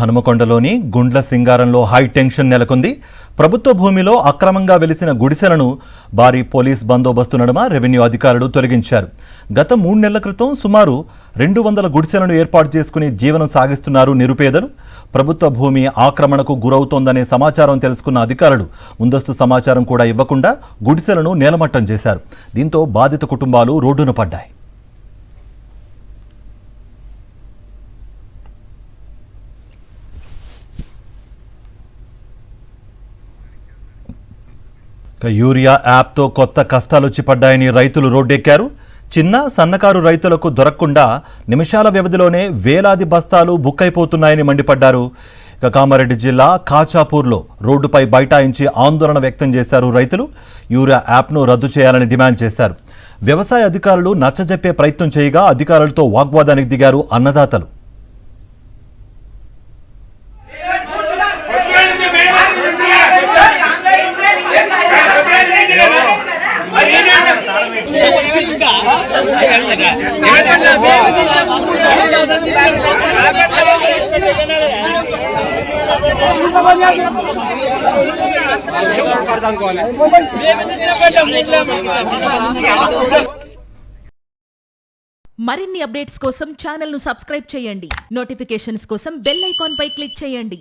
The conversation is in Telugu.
హనుమకొండలోని గుండ్ల సింగారంలో హై టెన్షన్ నెలకొంది. ప్రభుత్వ భూమిలో అక్రమంగా వెలిసిన గుడిసెలను భారీ పోలీస్ బందోబస్తు నడుమ రెవెన్యూ అధికారులు తొలగించారు. గత 3 నెలల క్రితం సుమారు 200 గుడిసెలను ఏర్పాటు చేసుకుని జీవనం సాగిస్తున్నారు నిరుపేదలు. ప్రభుత్వ భూమి ఆక్రమణకు గురవుతోందనే సమాచారం తెలుసుకున్న అధికారులు ముందస్తు సమాచారం కూడా ఇవ్వకుండా గుడిసెలను నేలమట్టం చేశారు. దీంతో బాధిత కుటుంబాలు రోడ్డున పడ్డాయి. యూరియా యాప్తో కొత్త కష్టాలొచ్చి పడ్డాయని రైతులు రోడ్డెక్కారు. చిన్న సన్నకారు రైతులకు దొరకకుండా నిమిషాల వ్యవధిలోనే వేలాది బస్తాలు బుక్ అయిపోతున్నాయని మండిపడ్డారు. కామారెడ్డి జిల్లా కాచాపూర్లో రోడ్డుపై బైఠాయించి ఆందోళన వ్యక్తం చేశారు రైతులు. యూరియా యాప్ను రద్దు చేయాలని డిమాండ్ చేశారు. వ్యవసాయ అధికారులు నచ్చజెప్పే ప్రయత్నం చేయగా అధికారులతో వాగ్వాదానికి దిగారు అన్నదాతలు. మరిన్ని అప్డేట్స్ కోసం ఛానల్ ను సబ్స్క్రైబ్ చేయండి. నోటిఫికేషన్స్ కోసం బెల్ ఐకాన్ పై క్లిక్ చేయండి.